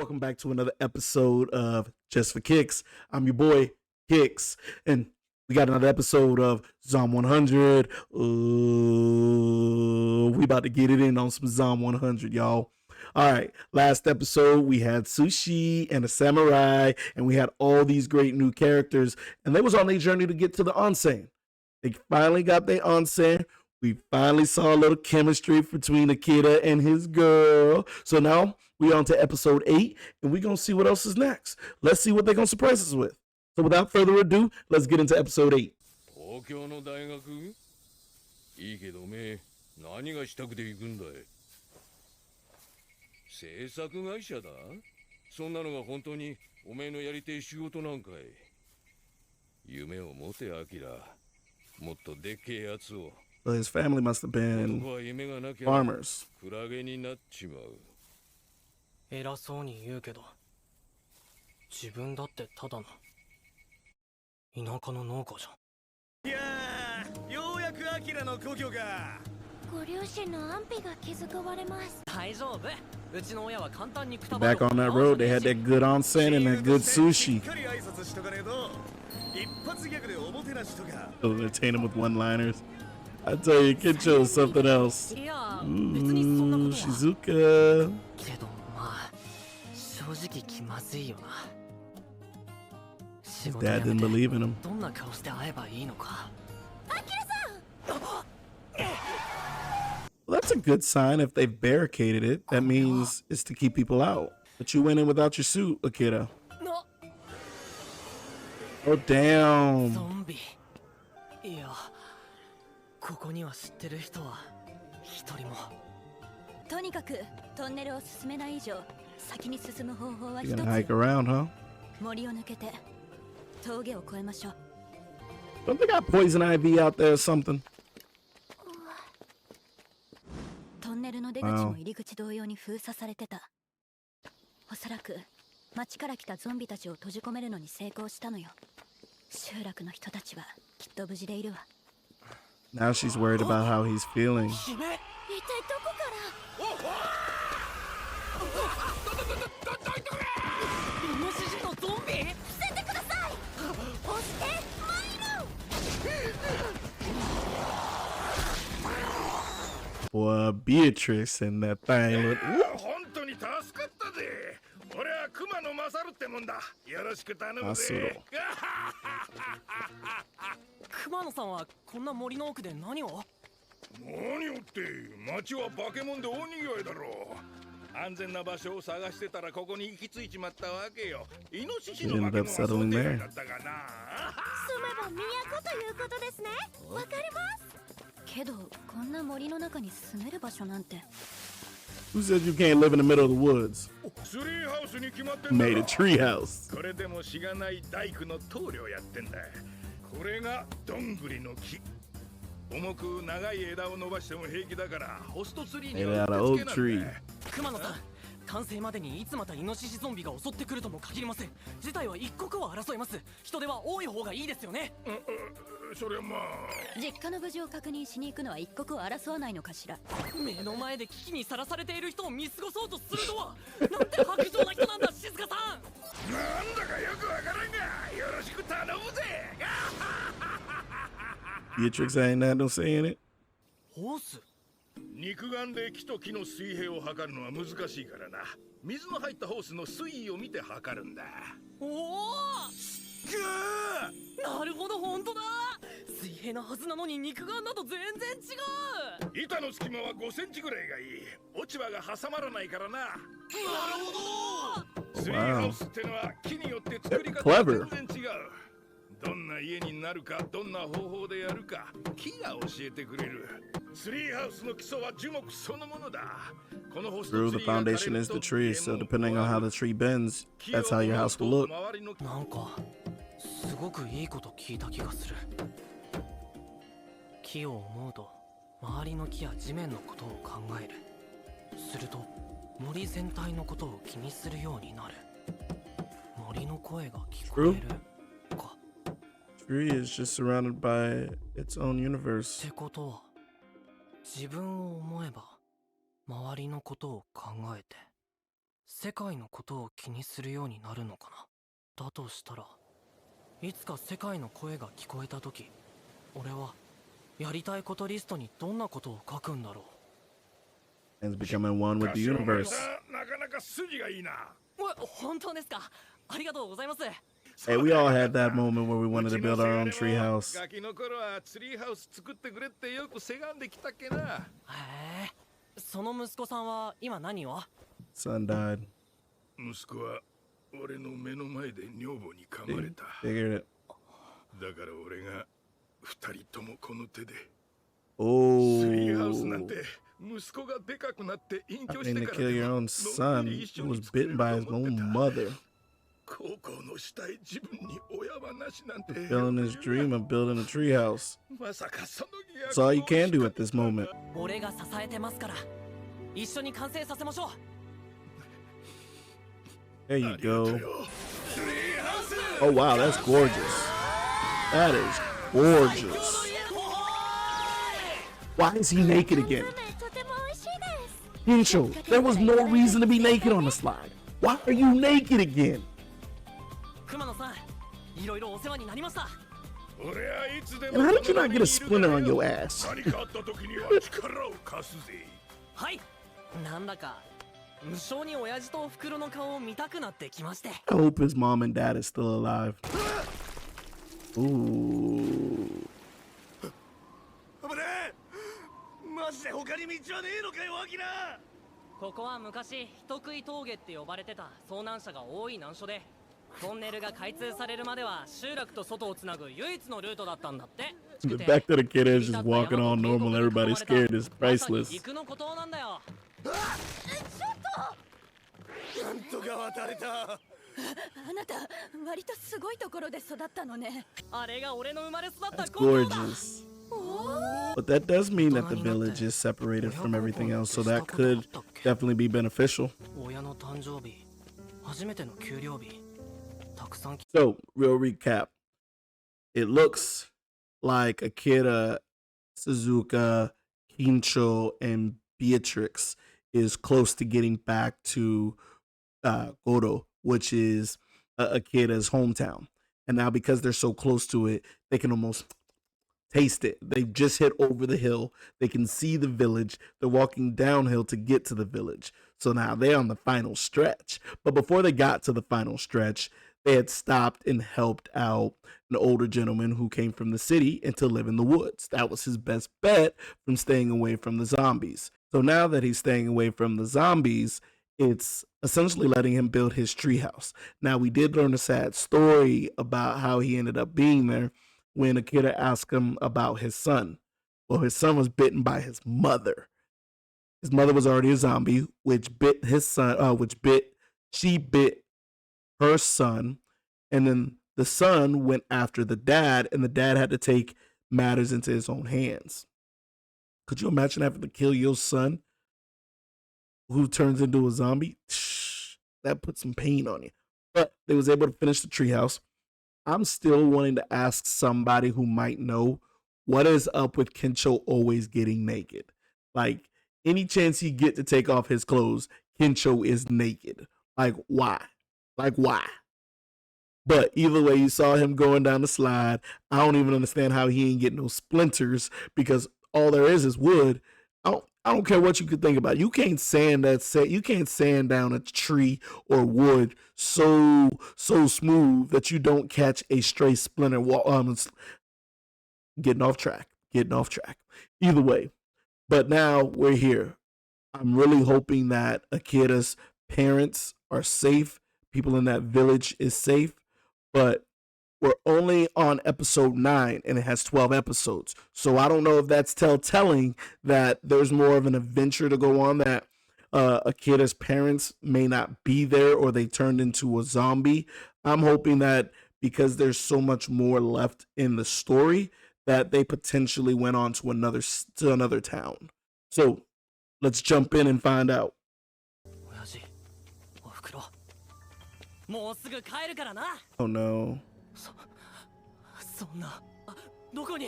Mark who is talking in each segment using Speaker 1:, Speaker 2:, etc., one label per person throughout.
Speaker 1: Welcome back to another episode of Just for Kicks. I'm your boy, Kicks, and we got another episode of ZOM100. We about to get it in on some ZOM100, y'all. All right, last episode we had Sushi and a samurai, and we had all these great new characters, and they was on their journey to get to the onsen. They finally got their onsen. We finally saw a little chemistry between Akira and his girl. So now we on to episode 8, and we're going to see what else is next. Let's see what they're going to surprise us with. So without further ado, let's get into episode 8.
Speaker 2: 東京の大学いいけどおめえ何がしたくて行くんだい制作会社だそんなのが本当におめえのやりてえ仕事なんかい夢を持てアキラもっとでっけえやつを
Speaker 1: So his family must have been farmers.
Speaker 2: クラゲになっちまう
Speaker 3: 偉そうに言うけど自分だってただの田舎の農家じゃんいやーようやくアキラの故郷が
Speaker 4: ご両親の安否が気遣われます
Speaker 3: 大丈夫うちの親は簡単にくた
Speaker 1: Back on that road, they had that good onsen and that good sushi. Entertain him with one-liners. I tell you, Kid chose something else. Ooh, Shizuka.
Speaker 3: けどまあ正直気まずいよな
Speaker 1: His dad didn't believe in him.
Speaker 3: どんな顔して会えばいいのか
Speaker 1: Well, that's a good sign if they've barricaded it. That means it's to keep people out. But you went in without your suit, Akira. Oh, damn.
Speaker 3: ゾンビいやここには知ってる人は一人も
Speaker 4: とにかくトンネルを進めない以上先に進む方法は一
Speaker 1: You're
Speaker 4: つ
Speaker 1: gonna hike around, huh?
Speaker 4: 森を抜けて峠を越えましょう
Speaker 1: Don't they got poison ivy out there or something?
Speaker 4: トンネルの出口も入り口同様に封鎖されてたおそらく町から来たゾンビたちを閉じ込めるのに成功したのよ集落の人たちはきっと無事でいるわ
Speaker 1: Now she's worried about how he's feeling.
Speaker 4: 一体どこから
Speaker 3: イノシシのゾンビ
Speaker 4: 伏せてください押してマイル
Speaker 1: Boy, Beatrice and that thing look.
Speaker 2: 本当に助かったぜ俺は熊野勝ってもんだよろしく頼むぜ
Speaker 3: 熊野さんはこんな森の奥で何を
Speaker 2: 何をって町は化け物で大にぎわいだろう安全な場所を探してたらここに行き着いちまったわけよイノシシの化け物は想定外だったがな
Speaker 4: 住めば都ということですねわかりますけどこんな森の中に住める場所なんて
Speaker 1: Who said you can't live in the middle of the woods?
Speaker 2: ツリーハウスに決まってんだ
Speaker 1: Made a treehouse.
Speaker 2: これでもしがない大工の棟梁やってんだこれがどんぐりの木重く長い枝を伸ばしても平気だからホストツリーには
Speaker 1: Made out of oak tree.
Speaker 3: 熊野さん完成までにいつまたイノシシゾンビが襲ってくるとも限りません事態は一刻を争います人手は多い方がいいですよね
Speaker 2: それはまあ
Speaker 4: 実家の無事を確認しに行くのは一刻を争わないのかしら
Speaker 3: 目の前で危機にさらされている人を見過ごそうとするとはなんて薄情な人なんだ静香さん
Speaker 2: なんだかよくわからんがよろしく頼むぜ
Speaker 1: Beatrix ain't that no saying it.
Speaker 3: ホース
Speaker 2: 肉眼で木と木の水平を測るのは難しいからな水の入ったホースの水位を見て測るんだ
Speaker 3: おおなるほど本当だ水平なはずなのに肉眼だと全然違う
Speaker 2: 板の隙間は5センチぐらいがいい落ち葉が挟まらないからななるほどツリーハウスってのは木によって作り方が全然違うどんな家になるかどんな方法でやるか木が教えてくれるツリーハウスの基礎は樹木そのものだこのホスト
Speaker 1: True,
Speaker 2: ツ
Speaker 1: the
Speaker 2: リーが枯れる
Speaker 1: foundation is
Speaker 2: と
Speaker 1: the tree, so depending on how the tree bends, that's how your house will look.
Speaker 3: なんかすごくいいこと聞いた気がする木を思うと周りの木や地面のことを考えるすると森全体のことを気にするようになる森の声が聞こえるか
Speaker 1: Tree is just surrounded by its own
Speaker 3: っ
Speaker 1: universe.
Speaker 3: てことは自分を思えば周りのことを考えて世界のことを気にするようになるのかな。だとしたらいつか世界の声が聞こえた時、俺はやりたいことリストにどんなことを書くんだろう。
Speaker 1: And becoming one with the universe.
Speaker 2: なかなか筋がいいな。
Speaker 3: 本当ですか。ありがとうございます。
Speaker 1: Hey, we all had that moment where we wanted to build our own treehouse.
Speaker 2: ガキの頃はツリーハウス作ってくれってよくせがんできたっけな。
Speaker 3: へえ、その息子さんは今何を。
Speaker 1: Son died.
Speaker 2: 息子は俺の目の前で女房に噛まれた。
Speaker 1: Figured it.
Speaker 2: だから俺が二人ともこの手で。
Speaker 1: Oh.
Speaker 2: ツリーハウスなんて息子がでかくなって隠
Speaker 1: I
Speaker 2: 居し
Speaker 1: mean,
Speaker 2: て
Speaker 1: to
Speaker 2: から
Speaker 1: kill your own son who was bitten by his own mother.
Speaker 2: 高校のしたい自分に親はなしなんて。
Speaker 1: Fulfilling his dream of building a treehouse.
Speaker 2: まさかその
Speaker 1: That's all you can do at this moment.
Speaker 3: 俺が支えてますから一緒に完成させましょう。
Speaker 1: There you go. Oh wow, that's gorgeous. That is gorgeous. Why is he naked again? Hincho, there was no reason to be naked on the slide. Why are you naked again?
Speaker 3: 熊野さん、いろいろお世話になりました。
Speaker 2: 俺はいつで
Speaker 1: And
Speaker 2: も
Speaker 1: how did you not get a splinter on your ass?
Speaker 2: 何かあった時には力を貸すぜ。
Speaker 3: はい、なんだか無性に親父とおふくろの顔を見たくなってきまして。
Speaker 1: I hope his mom and dad is still alive. Ooh.
Speaker 2: 危ねえ。マジで他に道はねえのかよ、アキラ。
Speaker 3: ここは昔人食い峠って呼ばれてた遭難者が多い難所で、トンネルが開通されるまでは集落と外をつなぐ唯一のルートだったんだって。
Speaker 1: The fact that a kid is just walking all normal and everybody's scared is priceless.
Speaker 3: 陸の孤島なんだよ。
Speaker 2: なんとか渡れた。
Speaker 4: あなた割とすごいところで育ったのね。
Speaker 3: あれが俺の生まれ育った
Speaker 1: That's
Speaker 3: 高校だ。
Speaker 1: gorgeous. But that does mean that the village is separated from everything else, so that could definitely be beneficial.
Speaker 3: 親の誕生日、初めての給料日、たくさん。
Speaker 1: So, real recap. It looks like Akira, Suzuka, Kincho, and Beatrix is close to getting back to Godo, which is Akira's hometown. And now because they're so close to it, they can almost taste it. They've just hit over the hill. They can see the village. They're walking downhill to get to the village. So now they're on the final stretch. But before they got to the final stretch, they had stopped and helped out an older gentleman who came from the city and to live in the woods. That was his best bet from staying away from the zombies. So now that he's staying away from the zombies, it's essentially letting him build his treehouse. Now, we did learn a sad story about how he ended up being there when Akira asked him about his son. Well, his son was bitten by his mother. His mother was already a zombie, which bit his son, she bit her son, and then the son went after the dad, and the dad had to take matters into his own hands. Could you imagine having to kill your son who turns into a zombie? That puts some pain on you. But they was able to finish the treehouse. I'm still wanting to ask somebody who might know what is up with Kincho always getting naked. Like, any chance he get to take off his clothes, Kincho is naked. Like, why? Like, why? But either way, you saw him going down the slide. I don't even understand how he ain't getting no splinters because all there is wood. I don't care what you could think about. You can't sand down a tree or wood so smooth that you don't catch a stray splinter. Getting off track. Either way, but now we're here. I'm really hoping that Akira's parents are safe. People in that village is safe, but we're only on episode 9 and it has 12 episodes. So I don't know if that's telling that there's more of an adventure to go on, that Akira's parents may not be there or they turned into a zombie. I'm hoping that because there's so much more left in the story that they potentially went on to another town. So let's jump in and find out.
Speaker 3: 親父、おふくろ、もうすぐ帰るからな。
Speaker 1: Oh no.
Speaker 3: そんな、どこに。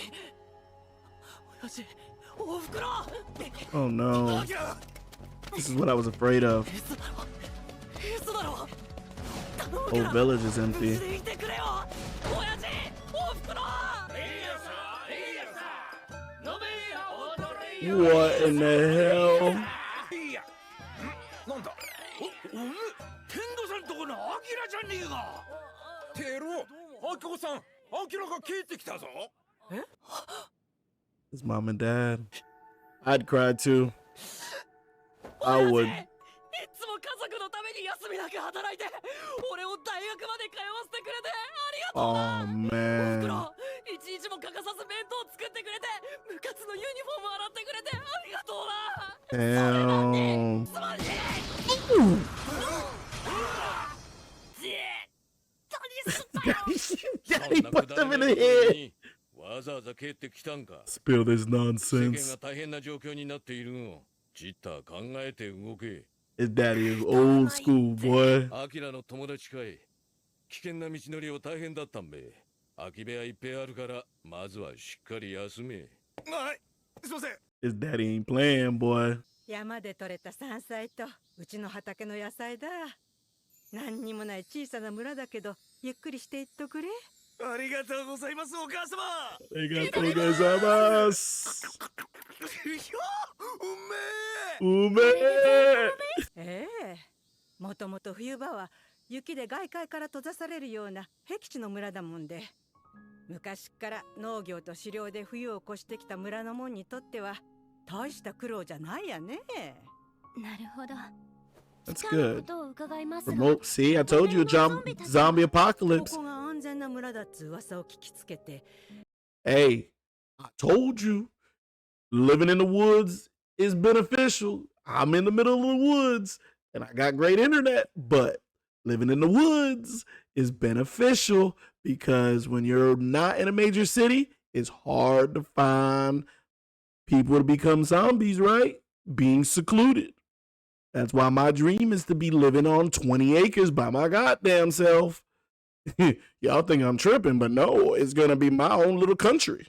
Speaker 3: 親父、おふくろ。
Speaker 1: Oh no. This is what I was afraid of.
Speaker 3: 嘘だろ。
Speaker 1: Whole village is empty.
Speaker 3: いてくれよ。親父、おふくろ。
Speaker 1: What in the hell?
Speaker 2: なんだお天童さんとこのアキラちゃんにがテロアキコさんアキラが帰ってきたぞ
Speaker 1: His mom and dad. I'd cry too. I would.
Speaker 3: いつも家族のために休みなく働いて俺を大学まで通わせてくれてありがとうな。
Speaker 1: Oh
Speaker 3: おふく
Speaker 1: man.
Speaker 3: ろ一日も欠かさず弁当作ってくれて部活のユニフォーム洗ってくれてありがとうな。
Speaker 1: Damn.
Speaker 3: すまんねえ。
Speaker 1: Daddy punched him in the head.
Speaker 2: わざわざ帰ってきたんか
Speaker 1: Spill this
Speaker 2: 世間
Speaker 1: nonsense.
Speaker 2: が大変な状況になっているのジッター考えて動け
Speaker 1: His daddy is old school, boy.
Speaker 2: アキラの友達かい危険な道のりを大変だったんべ空き部屋いっぺいあるからまずはしっかり休めはいすいません
Speaker 1: His daddy ain't playing, boy.
Speaker 5: 山で採れた山菜とうちの畑の野菜だ。何にもない小さな村だけどゆっくりしていっとくれ。
Speaker 2: ありがとうございますお母様
Speaker 1: Arigatou gozaimasu.
Speaker 2: うめ
Speaker 1: Ume.
Speaker 5: ええ、もともと冬場は雪で外界から閉ざされるような僻地の村だもんで、昔から農業と狩猟で冬を越してきた村のもんにとっては大した苦労じゃないやね。
Speaker 4: なるほど。
Speaker 1: That's
Speaker 4: 近いこ
Speaker 1: good.
Speaker 4: とを伺いますが
Speaker 1: Remote. See, I told you, zombie
Speaker 5: こ
Speaker 1: apocalypse.
Speaker 5: こが安全な村だっつ噂を聞きつけて、
Speaker 1: Hey, I told you, living in the woods is beneficial. I'm in the middle of the woods and I got great internet, but living in the woods is beneficial because when you're not in a major city, it's hard to find people to become zombies, right? Being secluded. That's why my dream is to be living on 20 acres by my goddamn self. Y'all think I'm tripping, but no, it's gonna be my own little country.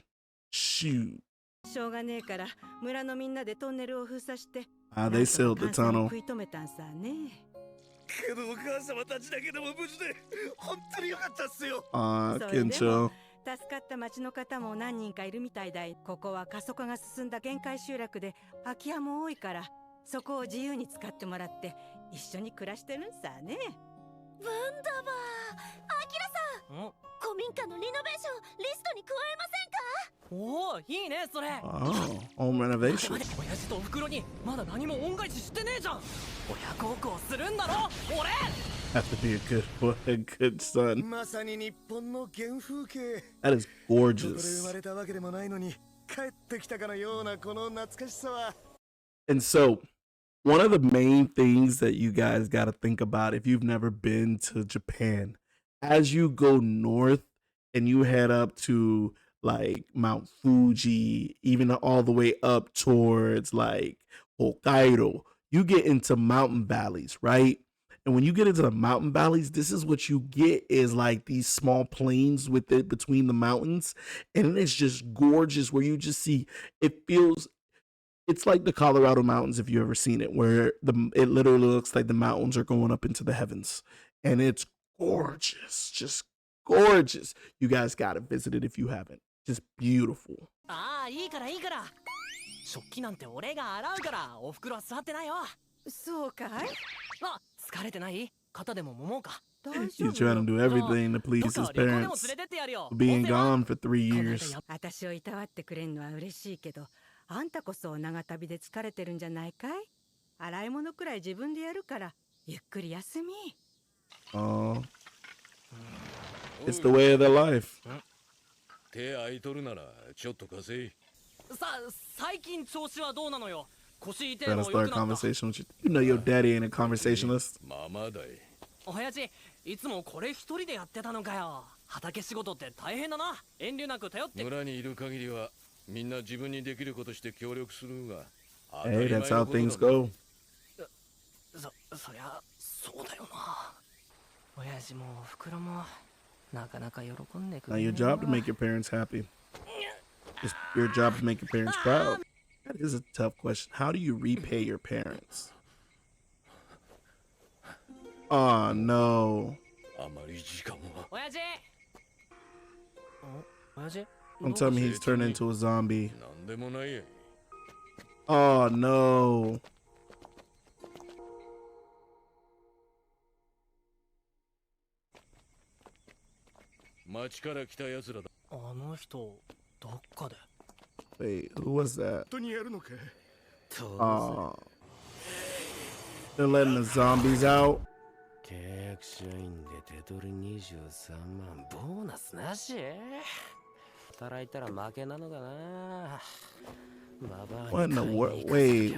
Speaker 1: Shoot.
Speaker 5: しょうがねえから村のみんなでトンネルを封鎖して、
Speaker 1: Ah, they sealed the
Speaker 5: なんとか感染
Speaker 1: tunnel.
Speaker 5: を食い止めたんさね。
Speaker 2: けどお母様たちだけでも無事で本当によかったっすよ
Speaker 1: Ah,
Speaker 5: それでも
Speaker 1: Kencho.
Speaker 5: 助かった町の方も何人かいるみたいだい。ここは過疎化が進んだ限界集落で空き家も多いから、そこを自由に使ってもらって一緒に暮らしてるんさね。
Speaker 4: ワンダバー。アキラさん、古民家のリノベーションリストに加えませんか？
Speaker 3: おお、いいねそれ。
Speaker 1: Oh, home
Speaker 3: 待
Speaker 1: renovation.
Speaker 3: て親父とおふくろにまだ何も恩返ししてねえじゃん。親孝行するんだろ俺。
Speaker 1: Have to be a good boy, a good son.
Speaker 2: まさに日本の原風景
Speaker 1: That is
Speaker 2: どこで
Speaker 1: gorgeous.
Speaker 2: 生まれたわけでもないのに帰ってきたかのようなこの懐かしさは
Speaker 1: And so, one of the main things that you guys got to think about if you've never been to Japan, as you go north and you head up to like Mount Fuji, even all the way up towards like Hokkaido, you get into mountain valleys, right? And when you get into the mountain valleys, this is what you get is like these small plains with it between the mountains. And it's just gorgeous where you just see, it feels, it's like the Colorado mountains if you ever seen it, where it literally looks like the mountains are going up into the heavens. And it's gorgeous, just gorgeous. You guys got to visit it if you haven't. Just beautiful.
Speaker 3: ああ、いいからいいから。食器なんて俺が洗うからおふくろは座ってないよ。
Speaker 5: そうかい？
Speaker 3: あ、疲れてない？肩でも揉もうか。
Speaker 5: 大丈
Speaker 1: He's
Speaker 5: 夫
Speaker 1: trying
Speaker 5: よ
Speaker 1: to do everything to
Speaker 3: ど
Speaker 1: please
Speaker 3: っ
Speaker 1: his
Speaker 3: か旅行でも
Speaker 1: parents.
Speaker 3: 連れてってやるよ。
Speaker 1: Being
Speaker 3: お世話
Speaker 1: gone for 3
Speaker 3: この間
Speaker 1: years.
Speaker 3: や
Speaker 5: 私をいたわってくれんのは嬉しいけど、あんたこそ長旅で疲れてるんじゃないかい？洗い物くらい自分でやるからゆっくり休み。
Speaker 1: Oh, it's the way of their life.
Speaker 2: 手空いとるならちょっと貸せ
Speaker 3: 最近調子はどうなのよ。腰痛い
Speaker 1: Trying
Speaker 3: の
Speaker 1: to
Speaker 3: よ
Speaker 1: start
Speaker 3: く
Speaker 1: a
Speaker 3: なった。
Speaker 1: conversation with you. You know your daddy ain't a conversationalist.
Speaker 2: ままだい
Speaker 3: 親父、いつもこれ一人でやってたのかよ。畑仕事って大変だな。遠慮なく頼って。
Speaker 2: 村にいる限りはみんな自分にできることして協力するが
Speaker 1: Hey, that's how things go.
Speaker 3: そりゃそうだよな。親父もおふくろもなかなか喜んでく
Speaker 1: Now
Speaker 3: れ
Speaker 1: your
Speaker 3: ねえ
Speaker 1: job to
Speaker 3: な。
Speaker 1: make your parents happy. It's your job to make your parents proud. That is a tough question. How do you repay your parents? Oh no.
Speaker 2: あまり時間は。
Speaker 3: 親父親父
Speaker 1: Don't tell me he's turned into a zombie.
Speaker 2: なんでもないやい。
Speaker 1: Oh no.
Speaker 2: 町から来た奴らだ。
Speaker 3: あの人どっかで
Speaker 1: Wait, who was that?
Speaker 2: 本当にやるのか。
Speaker 1: Oh. They're letting the zombies out.
Speaker 6: 契約社員で手取り23万ボーナスなし働いたら負けなのかな
Speaker 1: What in the world? Wait.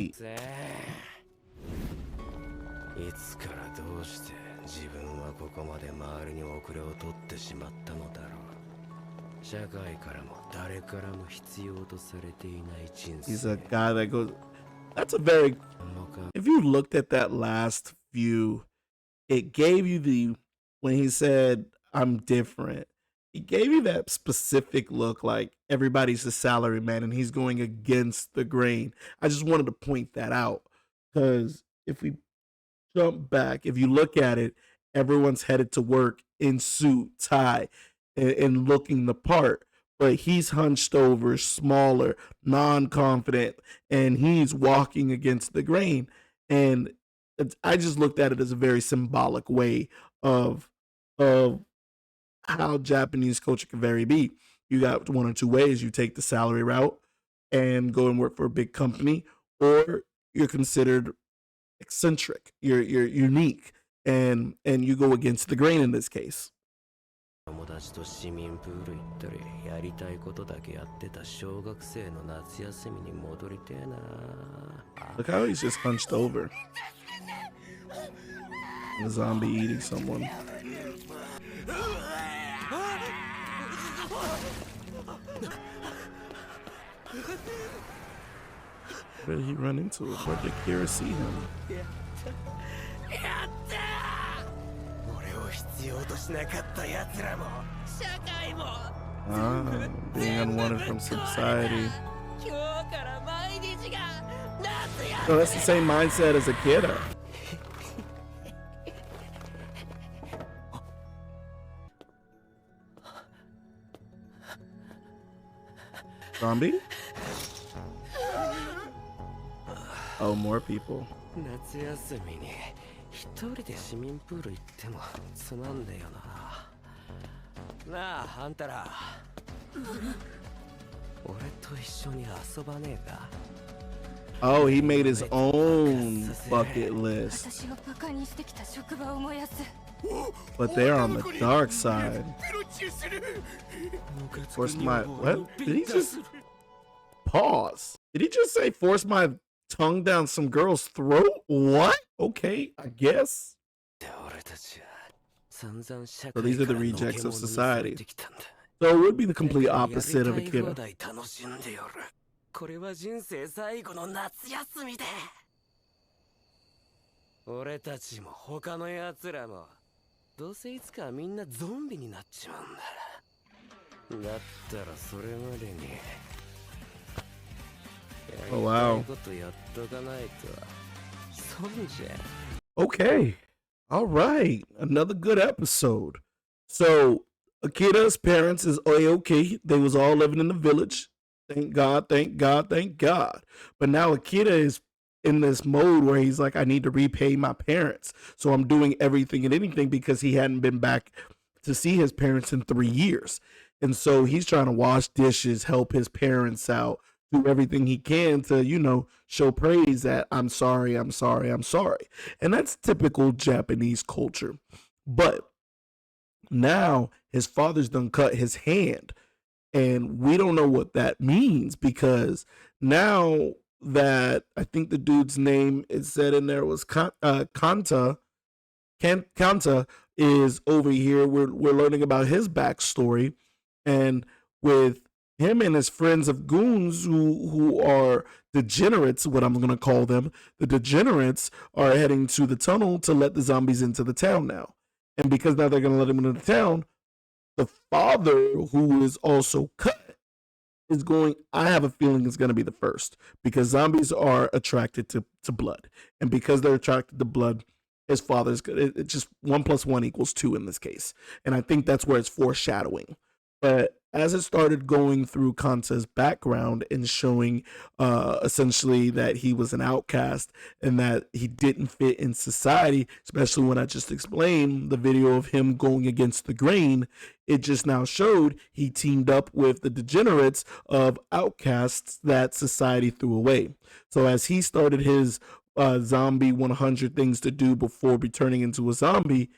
Speaker 6: いつからどうして自分はここまで周りに遅れを取ってしまったのだろう社会からも誰からも必要とされていない人
Speaker 1: He's
Speaker 6: 生
Speaker 1: a guy that goes. That's a very. If you looked at that last view, it gave you the. When he said, I'm different, it gave you that specific look like everybody's a salary man and he's going against the grain. I just wanted to point that out because if we jump back, if you look at it, everyone's headed to work in suit, tie, and looking the part. But he's hunched over, smaller, non-confident, and he's walking against the grain. And I just looked at it as a very symbolic way of how Japanese culture can vary be. You got one or two ways. You take the salary route and go and work for a big company, or you're considered eccentric. You're unique, and you go against the grain in this case.
Speaker 6: 友達と市民プール行ったりやりたいことだけやってた小学生の夏休みに戻りてえな
Speaker 1: Look how he's just hunched over. A zombie eating someone. Where did he run into it? Where did Akira see him?
Speaker 6: 俺を必要としなかった奴らも社会も
Speaker 1: Ah, being unwanted from society.
Speaker 6: 今日から毎日が夏や
Speaker 1: So that's the same mindset as Akira. Zombie? Oh, more people.
Speaker 6: 夏休みに一人で市民プール行ってもつまんねえよななああんたら俺と一緒に遊ばねえか
Speaker 1: Oh, he made his own bucket list.
Speaker 4: 私をバカにしてきた職場を燃やす
Speaker 1: But they're on the dark side. Force my what? Did he just pause? Did he just say force my tongue down some girl's throat? What? Okay, I guess.
Speaker 6: 俺たちは散々社
Speaker 1: So
Speaker 6: 会
Speaker 1: these are
Speaker 6: か
Speaker 1: the
Speaker 6: ら
Speaker 1: rejects
Speaker 6: の
Speaker 1: of
Speaker 6: け者にされ
Speaker 1: society.
Speaker 6: てきたんだ
Speaker 1: So it would be the complete opposite of
Speaker 6: やりたい
Speaker 1: Akira.
Speaker 6: 放題楽しんでよるこれは人生最後の夏休みで俺たちも他の奴らもどうせいつかはみんなゾンビになっちまうんだだったらそれまでに
Speaker 1: Oh, wow.
Speaker 6: やりたいことやっとかないと損じゃ
Speaker 1: Okay. All right. Another good episode. So Akira's parents is okay. They was all living in the village. Thank God, thank God, thank God. But now Akira is in this mode where he's like, I need to repay my parents. So I'm doing everything and anything because he hadn't been back to see his parents in 3 years. And so he's trying to wash dishes, help his parents out, do everything he can to, you know, show praise that I'm sorry, I'm sorry, I'm sorry. And that's typical Japanese culture. But now his father's done cut his hand. And we don't know what that means because now that I think the dude's name is said in there was Kanta is over here. We're learning about his backstory, and with him and his friends of goons who are degenerates, what I'm gonna call them, the degenerates are heading to the tunnel to let the zombies into the town now. And because now they're gonna let them into the town, the father, who is also cut, is going, I have a feeling it's going to be the first because zombies are attracted to blood. And because they're attracted to blood his father's good. It just 1+1 = 2 in this case, and I think that's where it's foreshadowing. But as it started going through Kanta's background and showing essentially that he was an outcast and that he didn't fit in society, especially when I just explained the video of him going against the grain, it just now showed he teamed up with the degenerates of outcasts that society threw away. So as he started his zombie 100 things to do before returning into a zombie,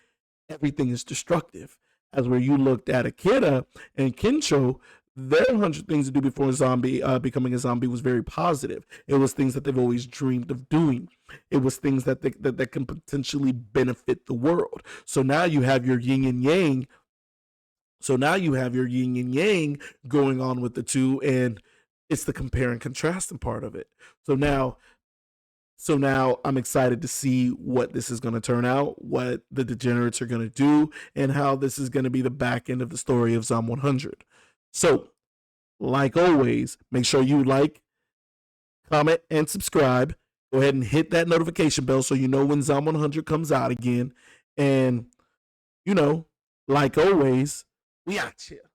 Speaker 1: everything is destructive. As where you looked at Akira and Kincho, their 100 things to do before a zombie becoming a zombie was very positive. It was things that they've always dreamed of doing. It was things that that can potentially benefit the world. So now you have your yin and yang. So now you have your yin and yang going on with the two, and it's the compare and contrasting part of it. So now I'm excited to see what this is going to turn out, what the degenerates are going to do, and how this is going to be the back end of the story of Zom 100. So, like always, make sure you like, comment, and subscribe. Go ahead and hit that notification bell so you know when Zom 100 comes out again. And, like always, we out here.